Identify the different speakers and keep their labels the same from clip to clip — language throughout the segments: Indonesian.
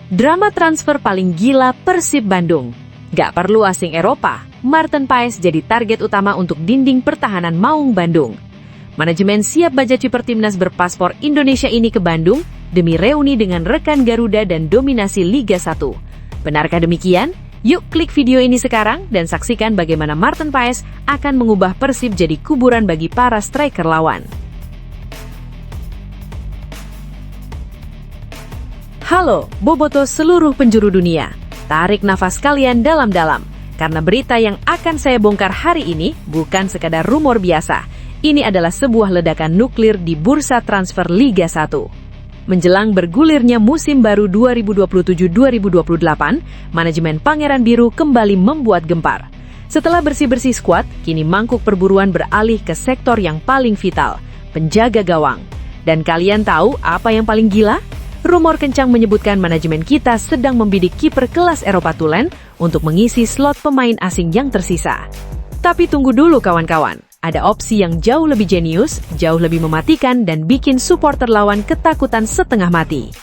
Speaker 1: Drama transfer paling gila Persib Bandung. Gak perlu asing Eropa, Maarten Paes jadi target utama untuk dinding pertahanan Maung Bandung. Manajemen siap baja kiper timnas berpaspor Indonesia ini ke Bandung demi reuni dengan rekan Garuda dan dominasi Liga 1. Benarkah demikian? Yuk klik video ini sekarang dan saksikan bagaimana Maarten Paes akan mengubah Persib jadi kuburan bagi para striker lawan. Halo, boboto seluruh penjuru dunia. Tarik nafas kalian dalam-dalam, karena berita yang akan saya bongkar hari ini bukan sekadar rumor biasa. Ini adalah sebuah ledakan nuklir di bursa transfer Liga 1. Menjelang bergulirnya musim baru 2027-2028, manajemen Pangeran Biru kembali membuat gempar. Setelah bersih-bersih skuad, kini mangkuk perburuan beralih ke sektor yang paling vital, penjaga gawang. Dan kalian tahu apa yang paling gila? Rumor kencang menyebutkan manajemen kita sedang membidik kiper kelas Eropa tulen untuk mengisi slot pemain asing yang tersisa. Tapi tunggu dulu kawan-kawan. Ada opsi yang jauh lebih jenius, jauh lebih mematikan, dan bikin supporter lawan ketakutan setengah mati.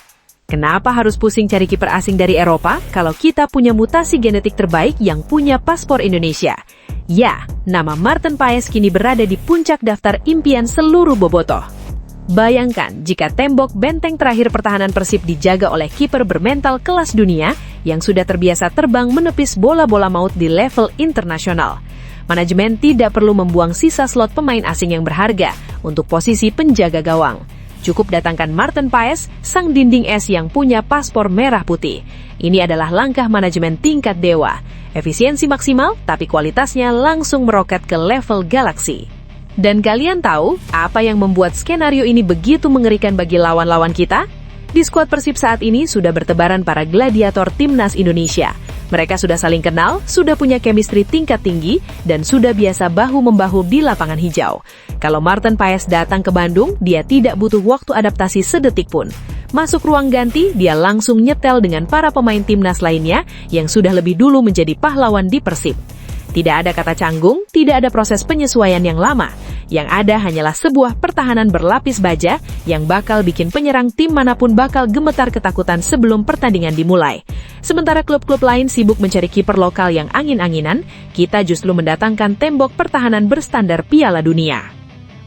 Speaker 1: Kenapa harus pusing cari kiper asing dari Eropa kalau kita punya mutasi genetik terbaik yang punya paspor Indonesia? Ya, nama Maarten Paes kini berada di puncak daftar impian seluruh bobotoh. Bayangkan jika tembok benteng terakhir pertahanan Persib dijaga oleh kiper bermental kelas dunia yang sudah terbiasa terbang menepis bola-bola maut di level internasional. Manajemen tidak perlu membuang sisa slot pemain asing yang berharga untuk posisi penjaga gawang. Cukup datangkan Maarten Paes, sang dinding es yang punya paspor merah putih. Ini adalah langkah manajemen tingkat dewa. Efisiensi maksimal, tapi kualitasnya langsung meroket ke level galaksi. Dan kalian tahu apa yang membuat skenario ini begitu mengerikan bagi lawan-lawan kita? Di skuad Persib saat ini sudah bertebaran para gladiator timnas Indonesia. Mereka sudah saling kenal, sudah punya chemistry tingkat tinggi, dan sudah biasa bahu-membahu di lapangan hijau. Kalau Maarten Paes datang ke Bandung, dia tidak butuh waktu adaptasi sedetik pun. Masuk ruang ganti, dia langsung nyetel dengan para pemain timnas lainnya yang sudah lebih dulu menjadi pahlawan di Persib. Tidak ada kata canggung, tidak ada proses penyesuaian yang lama. Yang ada hanyalah sebuah pertahanan berlapis baja yang bakal bikin penyerang tim manapun bakal gemetar ketakutan sebelum pertandingan dimulai. Sementara klub-klub lain sibuk mencari kiper lokal yang angin-anginan, kita justru mendatangkan tembok pertahanan berstandar Piala Dunia.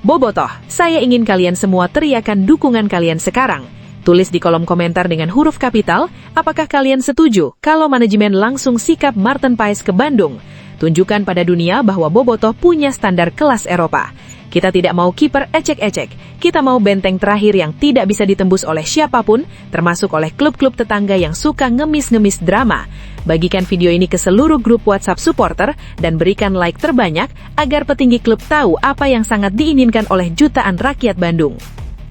Speaker 1: Bobotoh, saya ingin kalian semua teriakan dukungan kalian sekarang. Tulis di kolom komentar dengan huruf kapital, apakah kalian setuju kalau manajemen langsung sikap Maarten Paes ke Bandung? Tunjukkan pada dunia bahwa bobotoh punya standar kelas Eropa. Kita tidak mau kiper ecek-ecek. Kita mau benteng terakhir yang tidak bisa ditembus oleh siapapun, termasuk oleh klub-klub tetangga yang suka ngemis-ngemis drama. Bagikan video ini ke seluruh grup WhatsApp supporter dan berikan like terbanyak agar petinggi klub tahu apa yang sangat diinginkan oleh jutaan rakyat Bandung.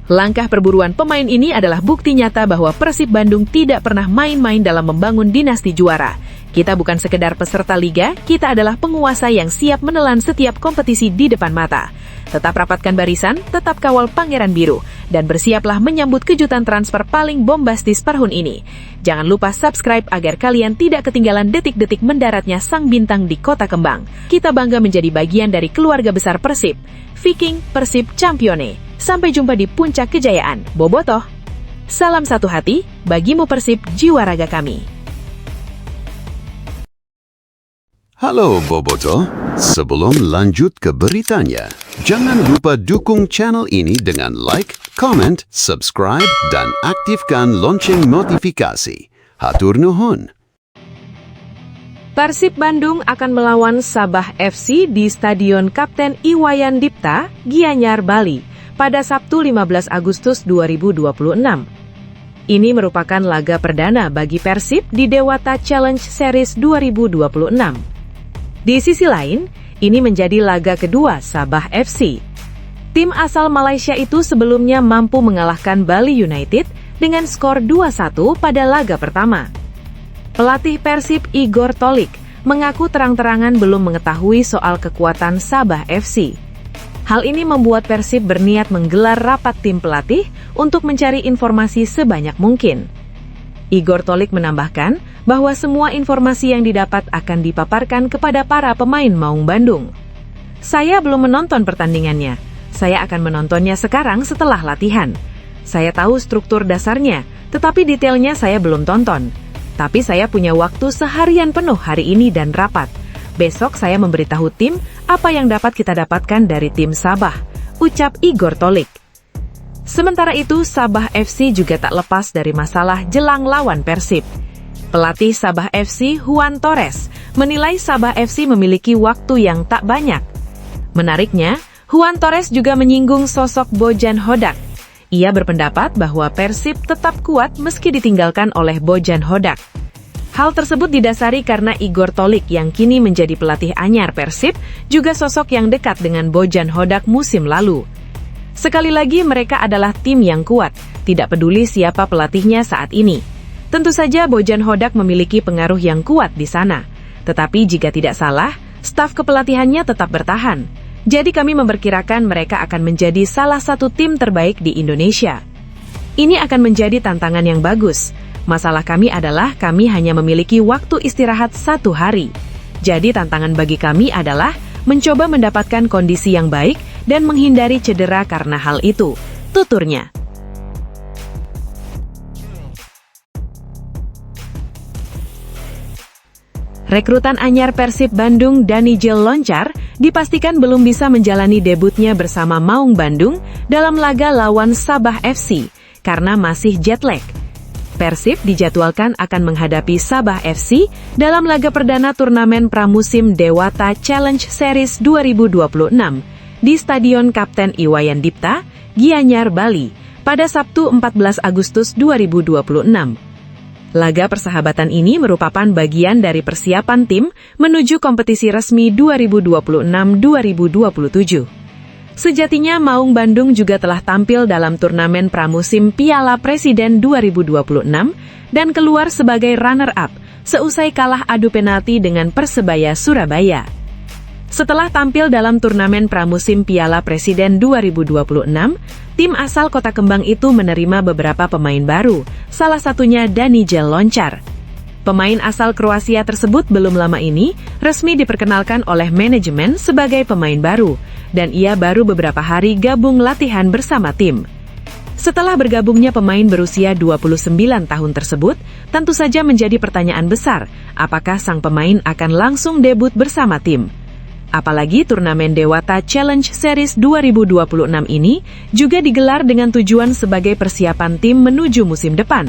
Speaker 1: Langkah perburuan pemain ini adalah bukti nyata bahwa Persib Bandung tidak pernah main-main dalam membangun dinasti juara. Kita bukan sekedar peserta liga, kita adalah penguasa yang siap menelan setiap kompetisi di depan mata. Tetap rapatkan barisan, tetap kawal Pangeran Biru, dan bersiaplah menyambut kejutan transfer paling bombastis tahun ini. Jangan lupa subscribe agar kalian tidak ketinggalan detik-detik mendaratnya sang bintang di Kota Kembang. Kita bangga menjadi bagian dari keluarga besar Persib. Viking Persib Champione. Sampai jumpa di puncak kejayaan, bobotoh. Salam satu hati, bagimu Persib jiwa raga kami.
Speaker 2: Halo Boboto, sebelum lanjut ke beritanya, jangan lupa dukung channel ini dengan like, comment, subscribe, dan aktifkan lonceng notifikasi. Hatur nuhun.
Speaker 1: Persib Bandung akan melawan Sabah FC di Stadion Kapten Iwayan Dipta, Gianyar, Bali, pada Sabtu 15 Agustus 2026. Ini merupakan laga perdana bagi Persib di Dewata Challenge Series 2026. Di sisi lain, ini menjadi laga kedua Sabah FC. Tim asal Malaysia itu sebelumnya mampu mengalahkan Bali United dengan skor 2-1 pada laga pertama. Pelatih Persib Igor Tolik mengaku terang-terangan belum mengetahui soal kekuatan Sabah FC. Hal ini membuat Persib berniat menggelar rapat tim pelatih untuk mencari informasi sebanyak mungkin. Igor Tolik menambahkan bahwa semua informasi yang didapat akan dipaparkan kepada para pemain Maung Bandung. Saya belum menonton pertandingannya. Saya akan menontonnya sekarang setelah latihan. Saya tahu struktur dasarnya, tetapi detailnya saya belum tonton. Tapi saya punya waktu seharian penuh hari ini dan rapat. Besok saya memberitahu tim apa yang dapat kita dapatkan dari tim Sabah, ucap Igor Tolik. Sementara itu, Sabah FC juga tak lepas dari masalah jelang lawan Persib. Pelatih Sabah FC, Juan Torres, menilai Sabah FC memiliki waktu yang tak banyak. Menariknya, Juan Torres juga menyinggung sosok Bojan Hodak. Ia berpendapat bahwa Persib tetap kuat meski ditinggalkan oleh Bojan Hodak. Hal tersebut didasari karena Igor Tolik yang kini menjadi pelatih anyar Persib juga sosok yang dekat dengan Bojan Hodak musim lalu. Sekali lagi mereka adalah tim yang kuat, tidak peduli siapa pelatihnya saat ini. Tentu saja Bojan Hodak memiliki pengaruh yang kuat di sana. Tetapi jika tidak salah, staf kepelatihannya tetap bertahan. Jadi kami memperkirakan mereka akan menjadi salah satu tim terbaik di Indonesia. Ini akan menjadi tantangan yang bagus. Masalah kami adalah kami hanya memiliki waktu istirahat 1 hari. Jadi tantangan bagi kami adalah mencoba mendapatkan kondisi yang baik dan menghindari cedera karena hal itu, tuturnya. Rekrutan anyar Persib Bandung Danijel Loncar dipastikan belum bisa menjalani debutnya bersama Maung Bandung dalam laga lawan Sabah FC karena masih jet lag. Persib dijadwalkan akan menghadapi Sabah FC dalam laga perdana turnamen pramusim Dewata Challenge Series 2026 di Stadion Kapten Iwayan Dipta, Gianyar, Bali pada Sabtu 14 Agustus 2026. Laga persahabatan ini merupakan bagian dari persiapan tim menuju kompetisi resmi 2026-2027. Sejatinya Maung Bandung juga telah tampil dalam turnamen pramusim Piala Presiden 2026 dan keluar sebagai runner-up seusai kalah adu penalti dengan Persebaya Surabaya. Setelah tampil dalam turnamen pramusim Piala Presiden 2026, tim asal Kota Kembang itu menerima beberapa pemain baru, salah satunya Danijel Loncar. Pemain asal Kroasia tersebut belum lama ini resmi diperkenalkan oleh manajemen sebagai pemain baru, dan ia baru beberapa hari gabung latihan bersama tim. Setelah bergabungnya pemain berusia 29 tahun tersebut, tentu saja menjadi pertanyaan besar, apakah sang pemain akan langsung debut bersama tim? Apalagi turnamen Dewata Challenge Series 2026 ini juga digelar dengan tujuan sebagai persiapan tim menuju musim depan,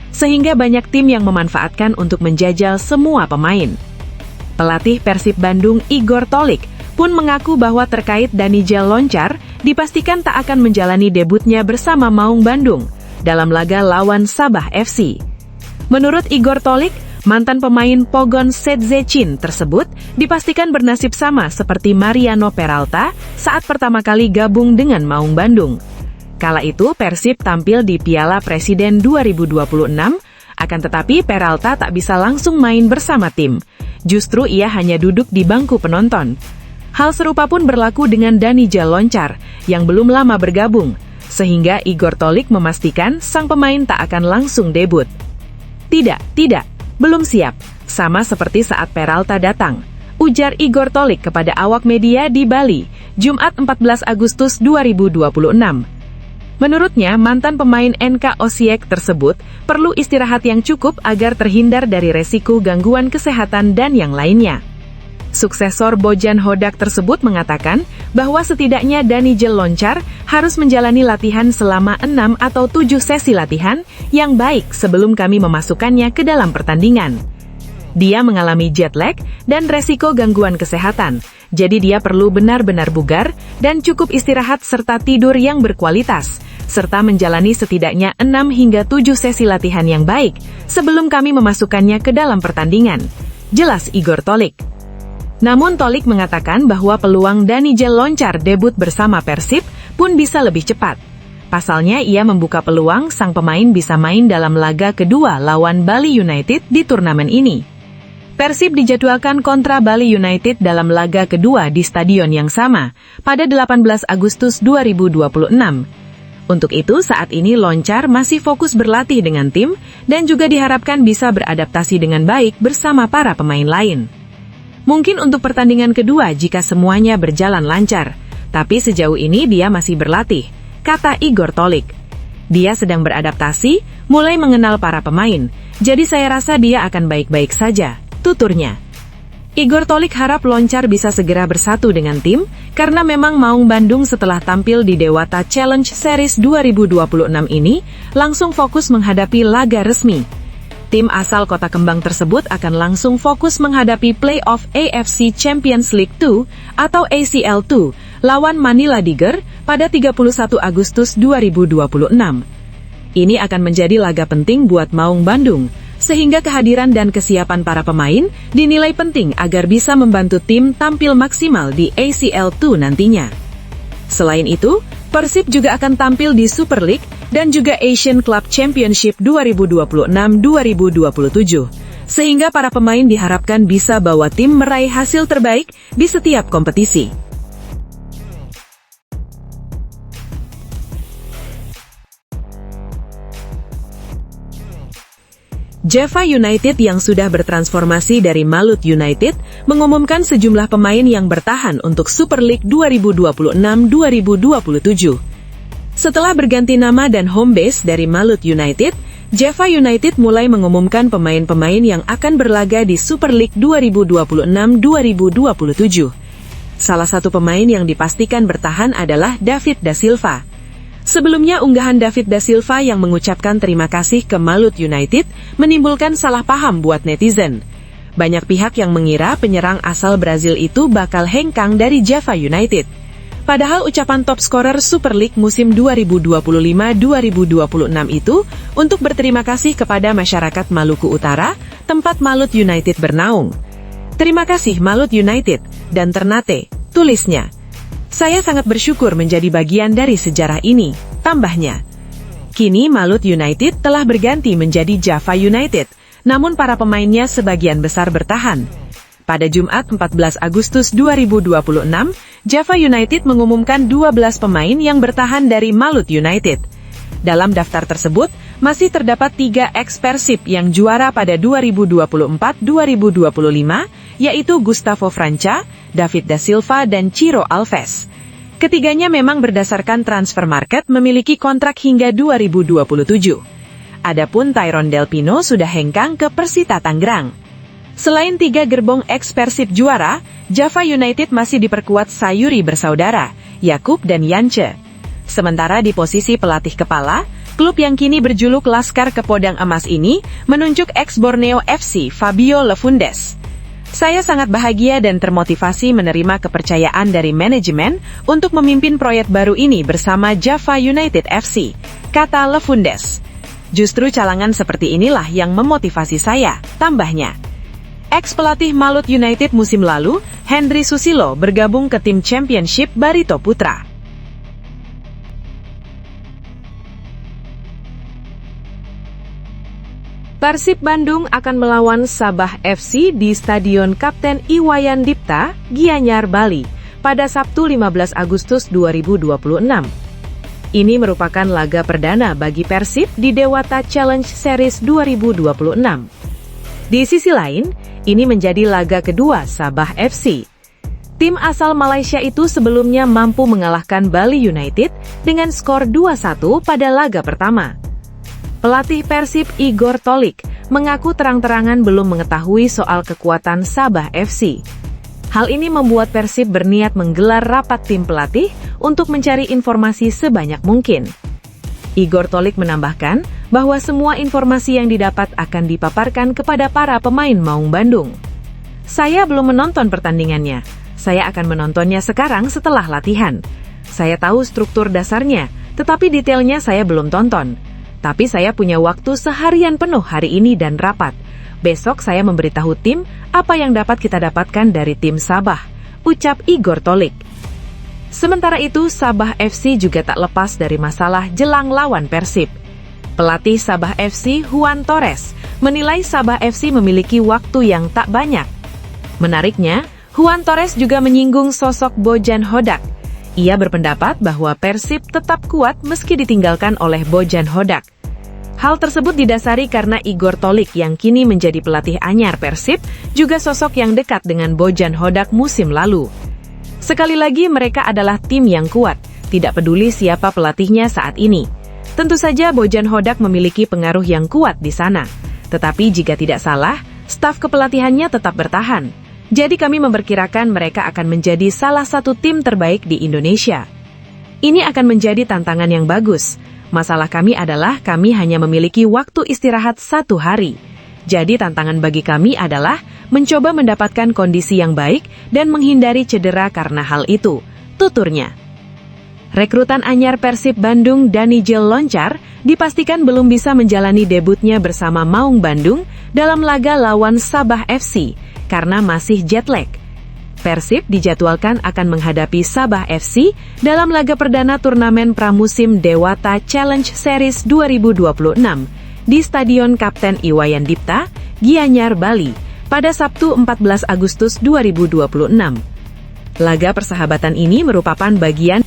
Speaker 1: sehingga banyak tim yang memanfaatkan untuk menjajal semua pemain. Pelatih Persib Bandung Igor Tolik pun mengaku bahwa terkait Danijel Loncar dipastikan tak akan menjalani debutnya bersama Maung Bandung dalam laga lawan Sabah FC. Menurut Igor Tolik, mantan pemain Pogon Sedzecin tersebut dipastikan bernasib sama seperti Mariano Peralta saat pertama kali gabung dengan Maung Bandung. Kala itu Persib tampil di Piala Presiden 2026, akan tetapi Peralta tak bisa langsung main bersama tim. Justru ia hanya duduk di bangku penonton. Hal serupa pun berlaku dengan Danijel Loncar yang belum lama bergabung, sehingga Igor Tolik memastikan sang pemain tak akan langsung debut. Tidak. Belum siap, sama seperti saat Peralta datang, ujar Igor Tolik kepada awak media di Bali, Jumat 14 Agustus 2026. Menurutnya, mantan pemain NK Osijek tersebut perlu istirahat yang cukup agar terhindar dari resiko gangguan kesehatan dan yang lainnya. Suksesor Bojan Hodak tersebut mengatakan bahwa setidaknya Danijel Loncar harus menjalani latihan selama 6 atau 7 sesi latihan yang baik sebelum kami memasukkannya ke dalam pertandingan. Dia mengalami jet lag dan resiko gangguan kesehatan, jadi dia perlu benar-benar bugar dan cukup istirahat serta tidur yang berkualitas, serta menjalani setidaknya 6 hingga 7 sesi latihan yang baik sebelum kami memasukkannya ke dalam pertandingan, jelas Igor Tolik. Namun Tolik mengatakan bahwa peluang Danijel Loncar debut bersama Persib pun bisa lebih cepat. Pasalnya ia membuka peluang sang pemain bisa main dalam laga kedua lawan Bali United di turnamen ini. Persib dijadwalkan kontra Bali United dalam laga kedua di stadion yang sama pada 18 Agustus 2026. Untuk itu saat ini Loncar masih fokus berlatih dengan tim dan juga diharapkan bisa beradaptasi dengan baik bersama para pemain lain. Mungkin untuk pertandingan kedua jika semuanya berjalan lancar, tapi sejauh ini dia masih berlatih, kata Igor Tolik. Dia sedang beradaptasi, mulai mengenal para pemain, jadi saya rasa dia akan baik-baik saja, tuturnya. Igor Tolik harap Loncar bisa segera bersatu dengan tim, karena memang Maung Bandung setelah tampil di Dewata Challenge Series 2026 ini, langsung fokus menghadapi laga resmi. Tim asal Kota Kembang tersebut akan langsung fokus menghadapi playoff AFC Champions League 2 atau ACL2 lawan Manila Tiger pada 31 Agustus 2026. Ini akan menjadi laga penting buat Maung Bandung, sehingga kehadiran dan kesiapan para pemain dinilai penting agar bisa membantu tim tampil maksimal di ACL2 nantinya. Selain itu, Persib juga akan tampil di Super League dan juga Asian Club Championship 2026-2027, sehingga para pemain diharapkan bisa bawa tim meraih hasil terbaik di setiap kompetisi. Java United yang sudah bertransformasi dari Malut United mengumumkan sejumlah pemain yang bertahan untuk Super League 2026-2027. Setelah berganti nama dan home base dari Malut United, Java United mulai mengumumkan pemain-pemain yang akan berlaga di Super League 2026-2027. Salah satu pemain yang dipastikan bertahan adalah David Da Silva. Sebelumnya, unggahan David Da Silva yang mengucapkan terima kasih ke Malut United menimbulkan salah paham buat netizen. Banyak pihak yang mengira penyerang asal Brazil itu bakal hengkang dari Java United. Padahal ucapan top scorer Super League musim 2025-2026 itu untuk berterima kasih kepada masyarakat Maluku Utara, tempat Malut United bernaung. Terima kasih Malut United dan Ternate, tulisnya. Saya sangat bersyukur menjadi bagian dari sejarah ini, tambahnya. Kini Malut United telah berganti menjadi Java United, namun para pemainnya sebagian besar bertahan. Pada Jumat 14 Agustus 2026, Java United mengumumkan 12 pemain yang bertahan dari Malut United. Dalam daftar tersebut, masih terdapat 3 ex-Persib yang juara pada 2024-2025, yaitu Gustavo Franca, David Da Silva, dan Ciro Alves. Ketiganya memang berdasarkan transfer market memiliki kontrak hingga 2027. Adapun Tyrone Del Pino sudah hengkang ke Persita Tangerang. Selain 3 gerbong ex-Persib juara, Java United masih diperkuat Sayuri bersaudara, Yakub dan Yance. Sementara di posisi pelatih kepala, klub yang kini berjuluk Laskar Kepodang Emas ini menunjuk ex-Borneo FC Fabio Lefundes. Saya sangat bahagia dan termotivasi menerima kepercayaan dari manajemen untuk memimpin proyek baru ini bersama Java United FC, kata Lefundes. Justru calangan seperti inilah yang memotivasi saya, tambahnya. Ex-pelatih Malut United musim lalu, Henry Susilo bergabung ke tim Championship Barito Putra. Persib Bandung akan melawan Sabah FC di Stadion Kapten Iwayan Dipta, Gianyar, Bali, pada Sabtu 15 Agustus 2026. Ini merupakan laga perdana bagi Persib di Dewata Challenge Series 2026. Di sisi lain, ini menjadi laga kedua Sabah FC. Tim asal Malaysia itu sebelumnya mampu mengalahkan Bali United dengan skor 2-1 pada laga pertama. Pelatih Persib Igor Tolik mengaku terang-terangan belum mengetahui soal kekuatan Sabah FC. Hal ini membuat Persib berniat menggelar rapat tim pelatih untuk mencari informasi sebanyak mungkin. Igor Tolik menambahkan bahwa semua informasi yang didapat akan dipaparkan kepada para pemain Maung Bandung. Saya belum menonton pertandingannya. Saya akan menontonnya sekarang setelah latihan. Saya tahu struktur dasarnya, tetapi detailnya saya belum tonton. Tapi saya punya waktu seharian penuh hari ini dan rapat. Besok saya memberitahu tim apa yang dapat kita dapatkan dari tim Sabah, ucap Igor Tolik. Sementara itu, Sabah FC juga tak lepas dari masalah jelang lawan Persib. Pelatih Sabah FC, Juan Torres, menilai Sabah FC memiliki waktu yang tak banyak. Menariknya, Juan Torres juga menyinggung sosok Bojan Hodak. Ia berpendapat bahwa Persib tetap kuat meski ditinggalkan oleh Bojan Hodak. Hal tersebut didasari karena Igor Tolik yang kini menjadi pelatih anyar Persib juga sosok yang dekat dengan Bojan Hodak musim lalu. Sekali lagi mereka adalah tim yang kuat, tidak peduli siapa pelatihnya saat ini. Tentu saja Bojan Hodak memiliki pengaruh yang kuat di sana. Tetapi jika tidak salah, staf kepelatihannya tetap bertahan. Jadi kami memperkirakan mereka akan menjadi salah satu tim terbaik di Indonesia. Ini akan menjadi tantangan yang bagus. Masalah kami adalah kami hanya memiliki waktu istirahat 1 hari. Jadi tantangan bagi kami adalah mencoba mendapatkan kondisi yang baik dan menghindari cedera karena hal itu, tuturnya. Rekrutan anyar Persib Bandung Danijel Loncar dipastikan belum bisa menjalani debutnya bersama Maung Bandung dalam laga lawan Sabah FC karena masih jet lag. Persib dijadwalkan akan menghadapi Sabah FC dalam laga perdana turnamen pramusim Dewata Challenge Series 2026 di Stadion Kapten Iwayan Dipta, Gianyar, Bali pada Sabtu 14 Agustus 2026. Laga persahabatan ini merupakan bagian